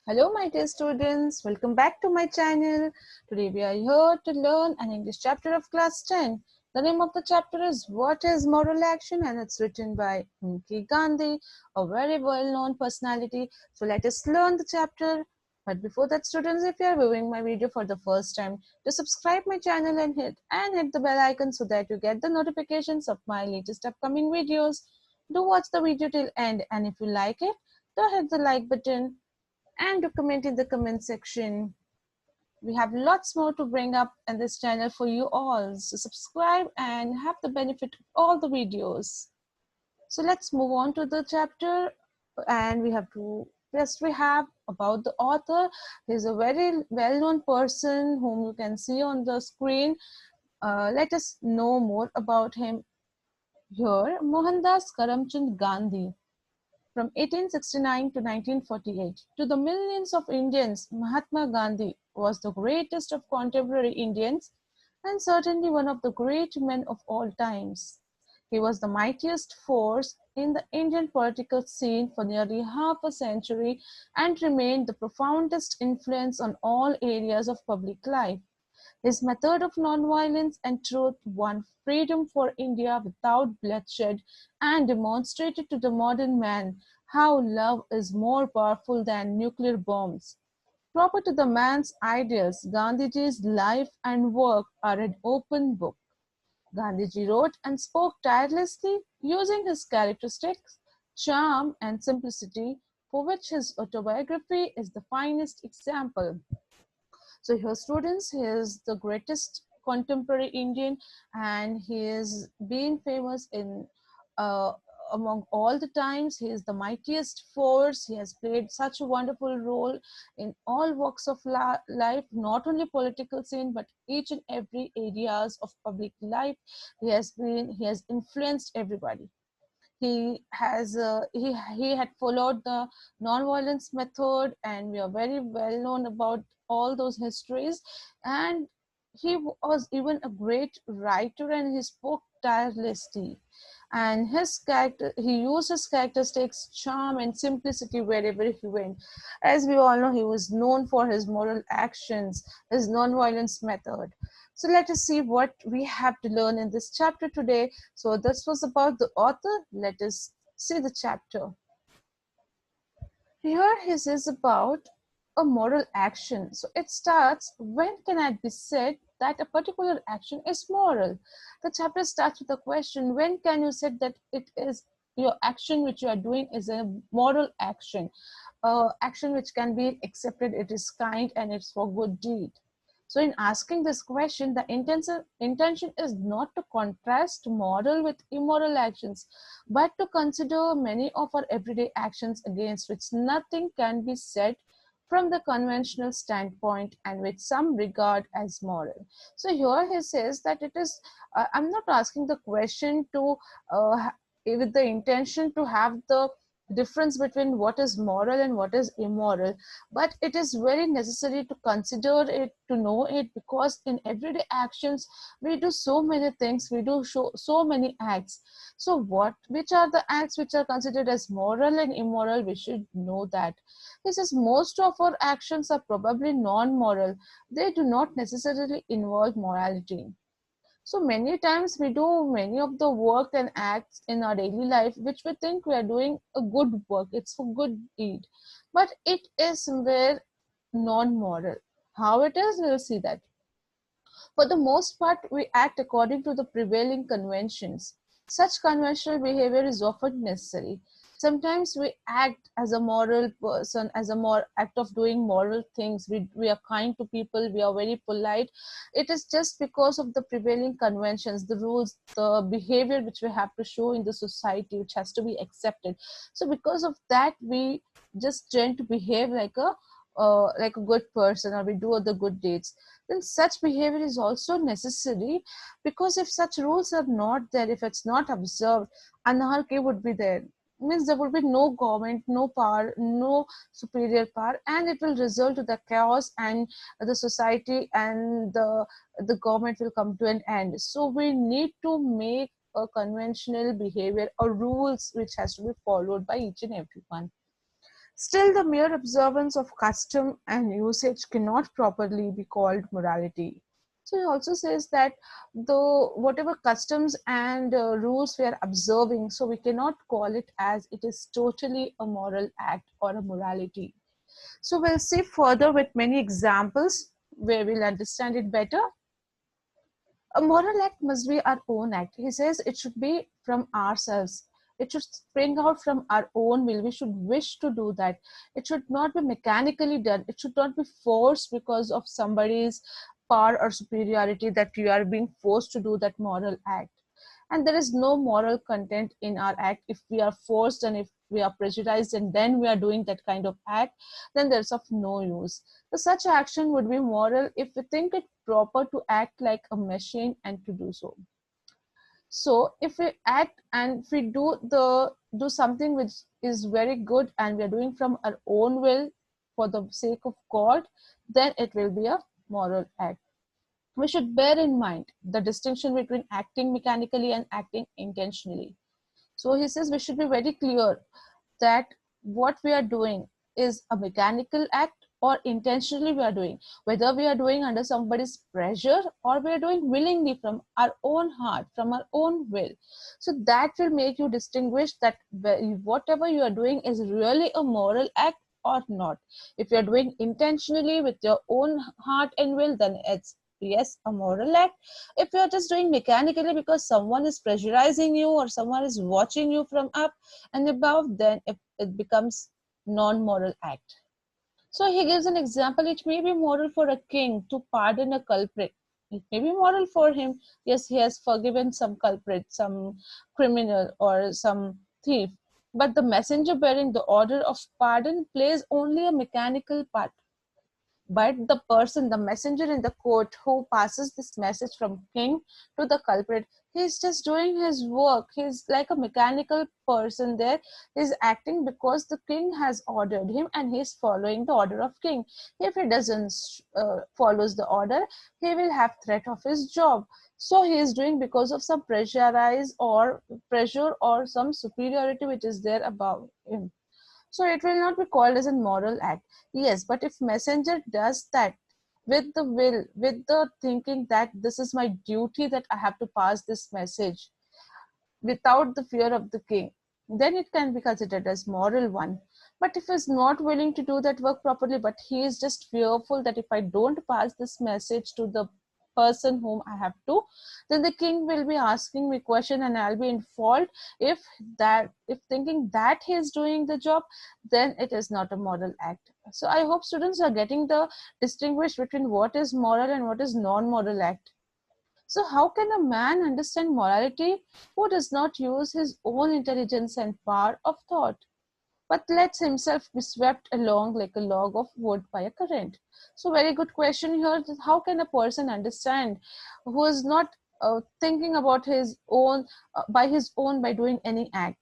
Hello my dear students, welcome back to my channel. Today we are here to learn an English chapter of class 10. The name of the chapter is What is Moral Action, and it's written by Gandhi, a very well-known personality. So let us learn the chapter. But before that, students, if you are viewing my video for the first time, to subscribe my channel and hit the bell icon so that you get the notifications of my latest upcoming videos. Do watch the video till end, and if you like it, do hit the like button and to comment in the comment section. We have lots more to bring up in this channel for you all. So subscribe and have the benefit of all the videos. So let's move on to the chapter, and we have about the author. He's a very well-known person whom you can see on the screen. Let us know more about him here. Mohandas Karamchand Gandhi. From 1869 to 1948, to the millions of Indians, Mahatma Gandhi was the greatest of contemporary Indians and certainly one of the great men of all times. He was the mightiest force in the Indian political scene for nearly half a century and remained the profoundest influence on all areas of public life. His method of nonviolence and truth won freedom for India without bloodshed and demonstrated to the modern man how love is more powerful than nuclear bombs. Proper to the man's ideals, Gandhiji's life and work are an open book. Gandhiji wrote and spoke tirelessly, using his characteristics, charm, and simplicity, for which his autobiography is the finest example. So here, students, he is the greatest contemporary Indian, and he has been famous in uh, among all the times. He is the mightiest force. He has played such a wonderful role in all walks of life, not only political scene, but each and every areas of public life. He has influenced everybody. He had followed the non-violence method, and we are very well known about all those histories. And he was even a great writer, and he spoke tirelessly, and he used his characteristics, charm, and simplicity wherever he went. As we all know, he was known for his moral actions, his non-violence method. So let us see what we have to learn in this chapter today. So this was about the author. Let us see the chapter. Here he says about a moral action. So it starts, when can it be said that a particular action is moral? The chapter starts with a question, when can you say that it is your action which you are doing is a moral action? Action which can be accepted, it is kind and it's for good deed. So in asking this question, the intention is not to contrast moral with immoral actions, but to consider many of our everyday actions against which nothing can be said from the conventional standpoint and which some regard as moral. So here he says that it is, I'm not asking the question to, with the intention to have the difference between what is moral and what is immoral, but it is very necessary to consider it, to know it, because in everyday actions we do so many things, we do so many acts. So which are the acts which are considered as moral and immoral, we should know that. He says most of our actions are probably non-moral, they do not necessarily involve morality. So many times we do many of the work and acts in our daily life which we think we are doing a good work, it's for good deed, but it is somewhere non-moral. How it is, we'll see that. For the most part, we act according to the prevailing conventions. Such conventional behavior is often necessary. Sometimes we act as a moral person, as a more act of doing moral things. We are kind to people, we are very polite. It is just because of the prevailing conventions, the rules, the behavior which we have to show in the society, which has to be accepted. So because of that, we just tend to behave like a good person, or we do the good deeds. Then such behavior is also necessary, because if such rules are not there, if it's not observed, anarchy would be there. Means there would be no government, no power, no superior power, and it will result to the chaos, and the society and the government will come to an end. So we need to make a conventional behavior or rules which has to be followed by each and everyone. Still, the mere observance of custom and usage cannot properly be called morality. So he also says that the whatever customs and rules we are observing, so we cannot call it as it is totally a moral act or a morality. So we'll see further with many examples where we'll understand it better. A moral act must be our own act. He says it should be from ourselves. It should spring out from our own will. We should wish to do that. It should not be mechanically done. It should not be forced because of somebody's power or superiority that you are being forced to do that moral act. And there is no moral content in our act if we are forced and if we are pressurized and then we are doing that kind of act, then there's of no use. So such action would be moral if we think it proper to act like a machine and to do so. So if we act and if we do something which is very good and we are doing from our own will for the sake of God, then it will be a moral act. We should bear in mind the distinction between acting mechanically and acting intentionally. So he says we should be very clear that what we are doing is a mechanical act or intentionally we are doing, whether we are doing under somebody's pressure or we are doing willingly from our own heart, from our own will. So that will make you distinguish that whatever you are doing is really a moral act or not. If you are doing intentionally with your own heart and will, then it's yes a moral act. If you're just doing mechanically because someone is pressurizing you or someone is watching you from up and above, then it becomes non-moral act. So he gives an example. It may be moral for a king to pardon a culprit. It may be moral for him. Yes, he has forgiven some culprit, some criminal or some thief, but the messenger bearing the order of pardon plays only a mechanical part. But the person, the messenger in the court who passes this message from king to the culprit, he's just doing his work. He's like a mechanical person there. He's acting because the king has ordered him and he's following the order of king. If he doesn't follows the order, he will have threat of his job. So he is doing because of some pressure or some superiority which is there above him. So it will not be called as a moral act. Yes, but if messenger does that with the will, with the thinking that this is my duty that I have to pass this message without the fear of the king, then it can be considered as moral one. But if he's not willing to do that work properly, but he is just fearful that if I don't pass this message to the person whom I have to, then the king will be asking me question and I'll be in fault. If thinking that he is doing the job, then it is not a moral act. So I hope students are getting the distinguish between what is moral and what is non-moral act. So how can a man understand morality who does not use his own intelligence and power of thought, but lets himself be swept along like a log of wood by a current? So very good question here. How can a person understand who is not thinking about his own by doing any act?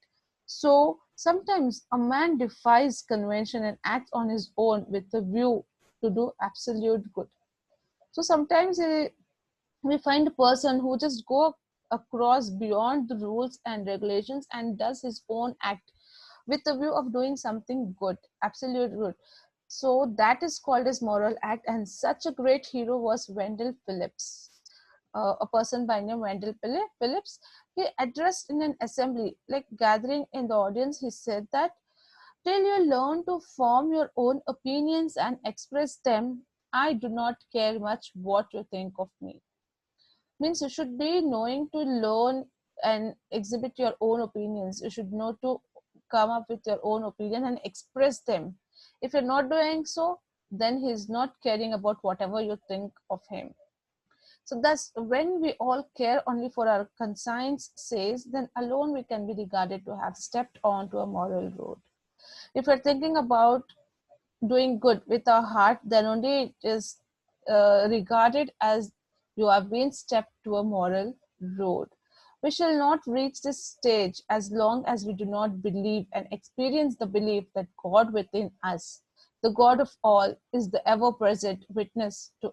So sometimes a man defies convention and acts on his own with a view to do absolute good. So sometimes we find a person who just go across beyond the rules and regulations and does his own act with the view of doing something good, absolute good. So that is called as moral act, and such a great hero was Wendell Phillips. A person by name Wendell Phillips. He addressed in an assembly, like gathering in the audience, he said that till you learn to form your own opinions and express them, I do not care much what you think of me. Means you should be knowing to learn and exhibit your own opinions. You should know to come up with your own opinion and express them. If you're not doing so, then he's not caring about whatever you think of him. So thus when we all care only for our conscience says, then alone we can be regarded to have stepped on to a moral road. If we're thinking about doing good with our heart, then only it is regarded as you have been stepped to a moral road. We shall not reach this stage as long as we do not believe and experience the belief that God within us, the God of all, is the ever-present witness to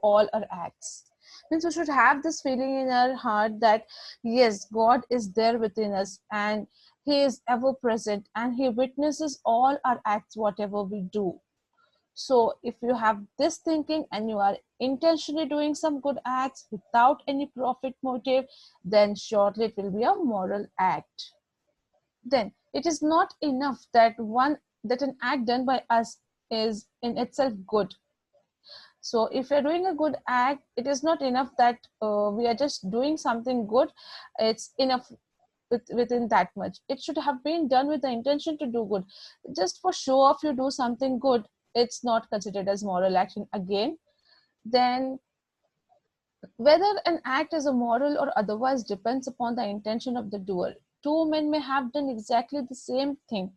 all our acts. Means we should have this feeling in our heart that yes, God is there within us, and He is ever present and he witnesses all our acts, whatever we do. So if you have this thinking and you are intentionally doing some good acts without any profit motive, then surely it will be a moral act. Then it is not enough that an act done by us is in itself good. So if you're doing a good act, it is not enough that we are just doing something good. It's enough within that much. It should have been done with the intention to do good. Just for show off, you do something good, it's not considered as moral action again. Then whether an act is immoral or otherwise depends upon the intention of the doer. Two men may have done exactly the same thing.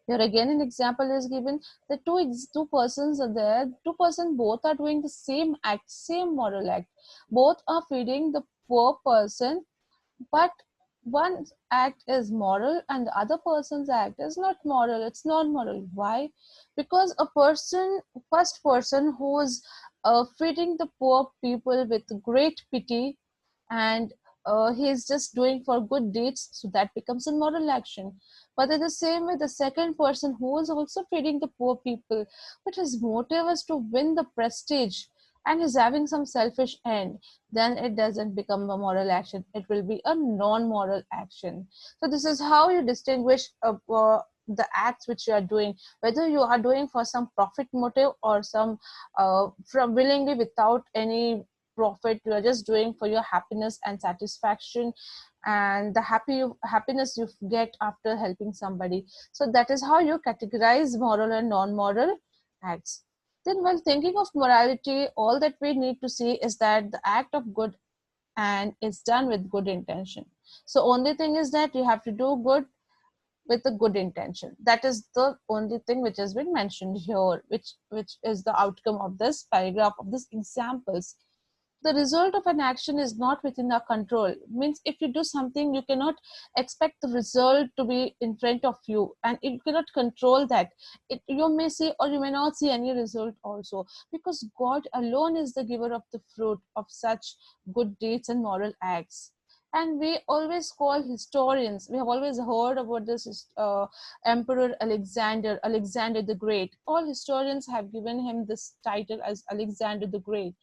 Here again, an example is given. The two persons are there. Two persons both are doing the same act, same moral act. Both are feeding the poor person, but one act is moral and the other person's act is not moral, it's non-moral. Why? Because first person who is feeding the poor people with great pity, and he is just doing for good deeds, so that becomes a moral action. But in the same way, the second person who is also feeding the poor people, but his motive is to win the prestige and is having some selfish end, then it doesn't become a moral action, it will be a non-moral action. So this is how you distinguish the acts which you are doing, whether you are doing for some profit motive or some from willingly without any profit. You are just doing for your happiness and satisfaction and the happiness you get after helping somebody. So that is how you categorize moral and non-moral acts. Then while thinking of morality, all that we need to see is that the act of good and it's done with good intention. So only thing is that you have to do good with a good intention. That is the only thing which has been mentioned here, which is the outcome of this paragraph, of this examples. The result of an action is not within our control. Means if you do something, you cannot expect the result to be in front of you, and you cannot control that. You may see or you may not see any result also, because God alone is the giver of the fruit of such good deeds and moral acts. And we always call historians, we have always heard about this emperor Alexander the Great. All historians have given him this title as Alexander the Great.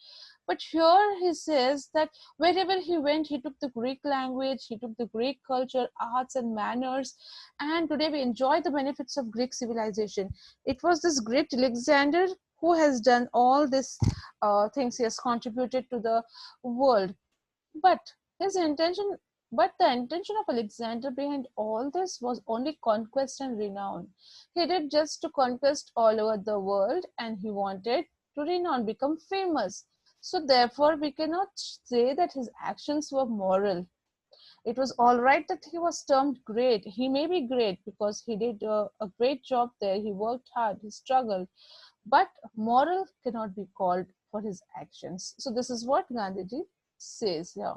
But here he says that wherever he went, he took the Greek language, he took the Greek culture, arts, and manners. And today we enjoy the benefits of Greek civilization. It was this great Alexander who has done all these things. He has contributed to the world. But his intention, but the intention of Alexander behind all this was only conquest and renown. He did just to conquest all over the world, and he wanted to renown, become famous. So therefore, we cannot say that his actions were moral. It was all right that he was termed great. He may be great because he did a great job there. He worked hard, he struggled, but moral cannot be called for his actions. So this is what Gandhiji says here.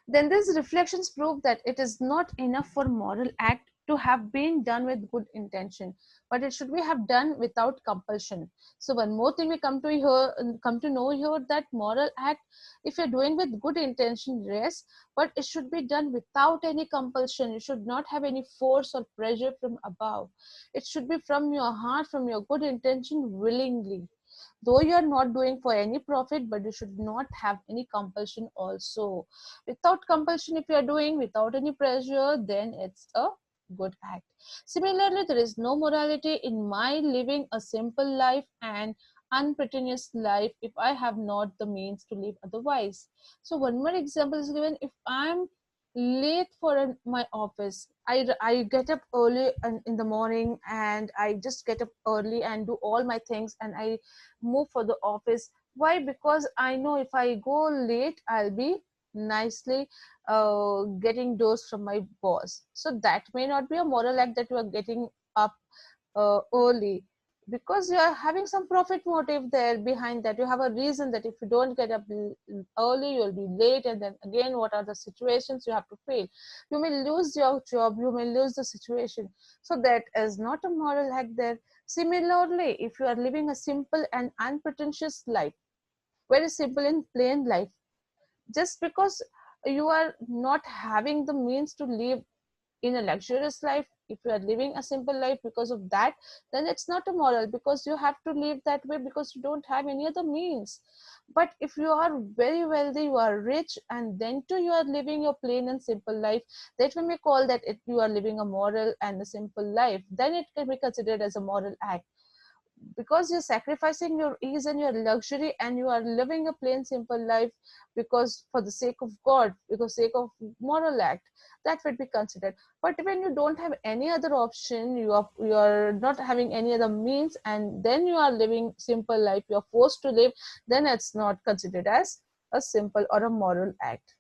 Then these reflections prove that it is not enough for moral act to have been done with good intention, but it should be have done without compulsion. So one more thing we come to know here, that moral act, if you're doing with good intention, yes, but it should be done without any compulsion. You should not have any force or pressure from above. It should be from your heart, from your good intention, willingly. Though you are not doing for any profit, but you should not have any compulsion also. Without compulsion, if you are doing without any pressure, then it's a good act. Similarly, there is no morality in my living a simple life and unpretentious life if I have not the means to live otherwise. So one more example is given. If I'm late for my office, I get up early in the morning, and I just get up early and do all my things, and I move for the office. Why? Because I know if I go late, I'll be nicely getting dose from my boss. So that may not be a moral act, that you are getting up early, because you are having some profit motive there behind that. You have a reason that if you don't get up early, you'll be late, and then again, what are the situations you have to fail? You may lose your job, you may lose the situation. So that is not a moral act there. Similarly, if you are living a simple and unpretentious life, very simple and plain life, just because you are not having the means to live in a luxurious life, if you are living a simple life because of that, then it's not immoral, because you have to live that way because you don't have any other means. But if you are very wealthy, you are rich, and then too you are living your plain and simple life, that we may call that you are living a moral and a simple life, then it can be considered as a moral act, because you're sacrificing your ease and your luxury, and you are living a plain simple life because for the sake of God, because sake of moral act, that would be considered. But when you don't have any other option, you are not having any other means, and then you are living simple life, you're forced to live, then it's not considered as a simple or a moral act.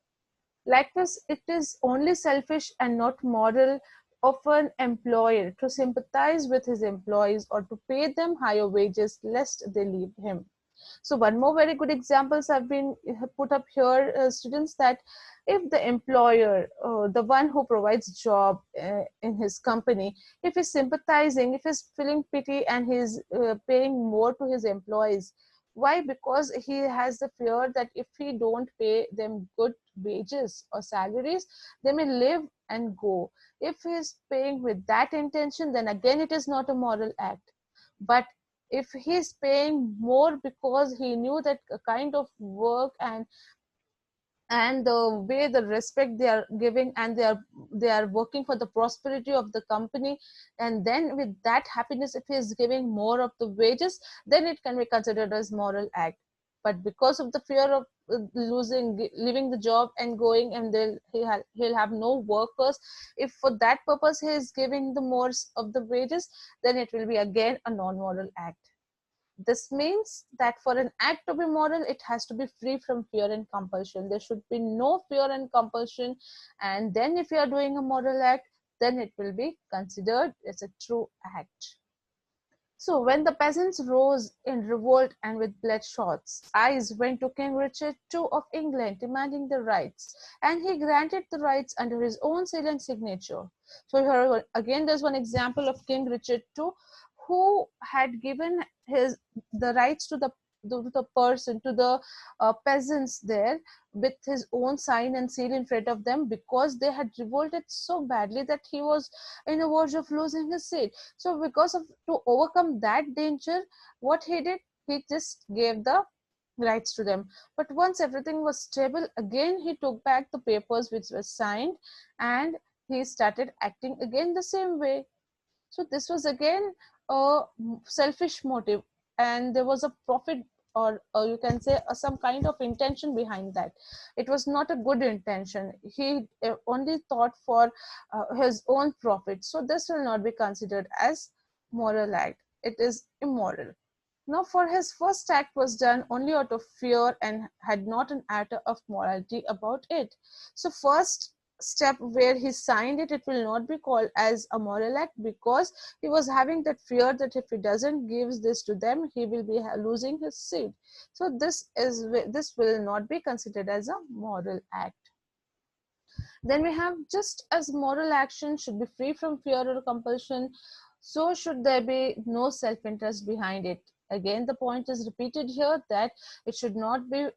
Likewise, it is only selfish and not moral of an employer to sympathize with his employees or to pay them higher wages lest they leave him. So one more very good examples have been put up here, students, that if the employer, the one who provides job in his company, if he's sympathizing, if he's feeling pity and he's paying more to his employees, why? Because he has the fear that if he don't pay them good wages or salaries, they may leave and go. If he's paying with that intention, then again it is not a moral act. But if he's paying more because he knew that kind of work and the way, the respect they are giving, and they are working for the prosperity of the company, and then with that happiness, if he is giving more of the wages, then it can be considered as moral act. But because of the fear of leaving the job and going, and he'll have no workers, if for that purpose he is giving the more of the wages, then it will be again a non-moral act. This means that for an act to be moral, it has to be free from fear and compulsion. There should be no fear and compulsion. And then if you are doing a moral act, then it will be considered as a true act. So when the peasants rose in revolt and with bloodshot eyes went to King Richard II of England demanding the rights, and he granted the rights under his own seal and signature. So here again there's one example of King Richard II, who had given the rights to the person, to the peasants there, with his own sign and seal in front of them, because they had revolted so badly that he was in the verge of losing his seat. So because of, to overcome that danger, what he did, he just gave the rights to them. But once everything was stable, again he took back the papers which were signed, and he started acting again the same way. So this was again a selfish motive, and there was a profit, or you can say some kind of intention behind that. It was not a good intention. He only thought for his own profit. So this will not be considered as moral act. It is immoral. Now, for his first act was done only out of fear and had not an atom of morality about it. So, first step where he signed it, it will not be called as a moral act, because he was having that fear that if he doesn't give this to them, he will be losing his seat. So, this will not be considered as a moral act. Then we have, just as moral action should be free from fear or compulsion, so should there be no self-interest behind it. Again, the point is repeated here that it should not be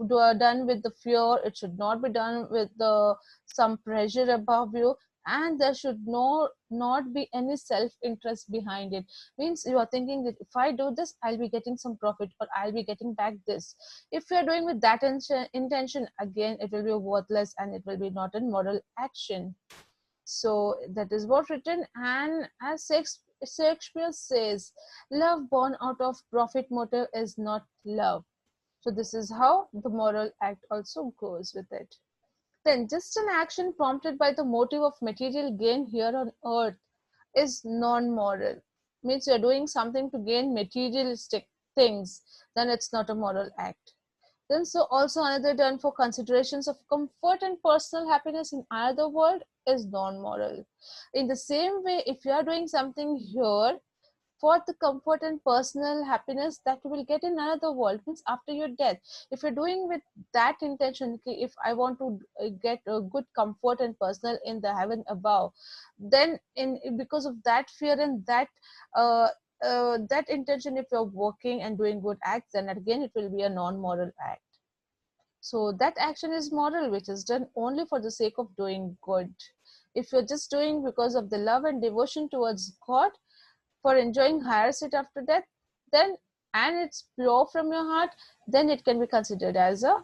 done with the fear, it should not be done with the some pressure above you, and there should not be any self-interest behind it. Means you are thinking that if I do this, I'll be getting some profit, or I'll be getting back this. If you're doing with that intention, again it will be worthless, and it will be not a moral action. So that is what written. And as Shakespeare says, love born out of profit motive is not love. So this is how the moral act also goes with it. Then just an action prompted by the motive of material gain here on earth is non-moral. Means you're doing something to gain materialistic things, then it's not a moral act. Then so also another done for considerations of comfort and personal happiness in either world is non-moral. In the same way, if you are doing something here for the comfort and personal happiness that you will get in another world, means after your death, if you're doing with that intention, okay, if I want to get a good comfort and personal in the heaven above, then because of that fear and uh, that intention, if you're working and doing good acts, then again it will be a non-moral act. So that action is moral, which is done only for the sake of doing good. If you're just doing because of the love and devotion towards God, for enjoying higher seat after death, then, and it's pure from your heart, then it can be considered as a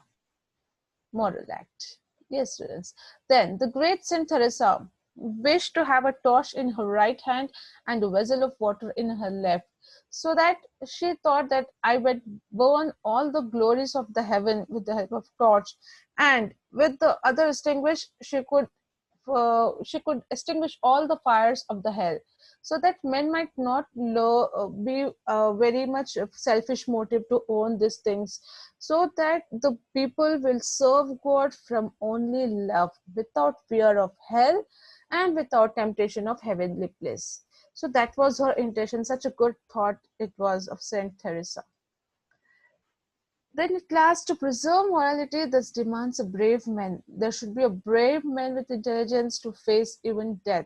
moral act. Yes, students. Then the great Saint Teresa wished to have a torch in her right hand and a vessel of water in her left, so that she thought that I would burn all the glories of the heaven with the help of torch, and with the other extinguish she could extinguish all the fires of the hell, so that men might not be very much of selfish motive to own these things, so that the people will serve God from only love, without fear of hell and without temptation of heavenly place. So that was her intention. Such a good thought it was of Saint Teresa. Then at last, to preserve morality, this demands a brave man. There should be a brave man with intelligence to face even death.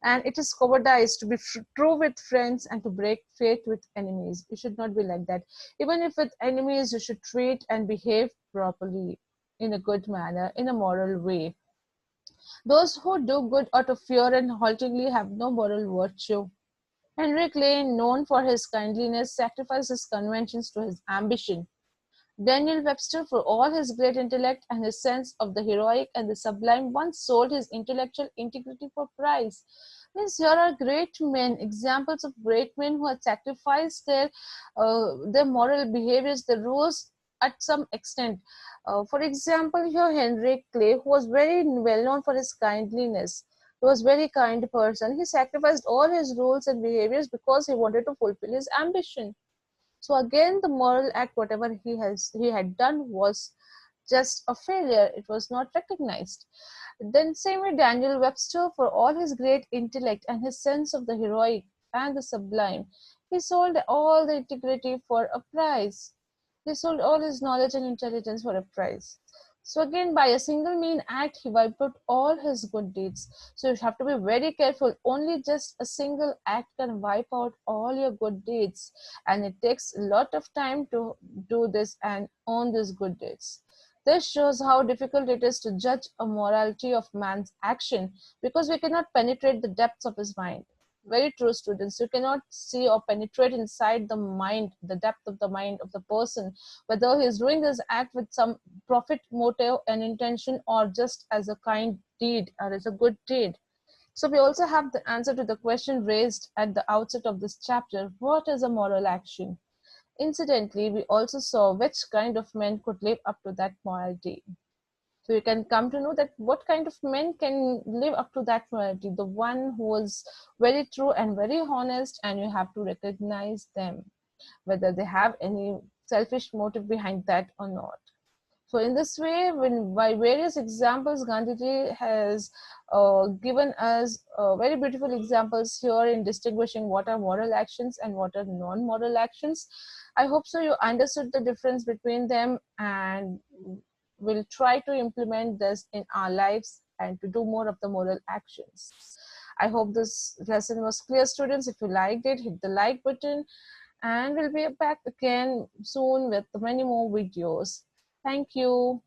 And it is cowardice to be true with friends and to break faith with enemies. You should not be like that. Even if with enemies, you should treat and behave properly, in a good manner, in a moral way. Those who do good out of fear and haltingly have no moral virtue. Henry Clay, known for his kindliness, sacrificed his conventions to his ambition. Daniel Webster, for all his great intellect and his sense of the heroic and the sublime, once sold his intellectual integrity for price. Means here are great men, examples of great men who had sacrificed their moral behaviors, the rules at some extent. For example, here Henry Clay, who was very well known for his kindliness. He was very kind person. He sacrificed all his rules and behaviors because he wanted to fulfill his ambition. So again, the moral act, whatever he had done, was just a failure. It was not recognized. Then same with Daniel Webster, for all his great intellect and his sense of the heroic and the sublime, he sold all the integrity for a price. He sold all his knowledge and intelligence for a price. So again, by a single mean act, he wiped out all his good deeds. So you have to be very careful. Only just a single act can wipe out all your good deeds. And it takes a lot of time to do this and own these good deeds. This shows how difficult it is to judge a morality of man's action, because we cannot penetrate the depths of his mind. Very true, students. You cannot see or penetrate inside the mind, the depth of the mind of the person, whether he is doing this act with some profit motive and intention, or just as a kind deed or as a good deed. So we also have the answer to the question raised at the outset of this chapter: what is a moral action? Incidentally, we also saw which kind of men could live up to that morality. So you can come to know that what kind of men can live up to that morality, the one who is very true and very honest, and you have to recognize them, whether they have any selfish motive behind that or not. So in this way, when by various examples, Gandhiji has given us very beautiful examples here in distinguishing what are moral actions and what are non-moral actions. I hope so you understood the difference between them, and will try to implement this in our lives and to do more of the moral actions. I hope this lesson was clear, students. If you liked it, hit the like button, and we'll be back again soon with many more videos. Thank you.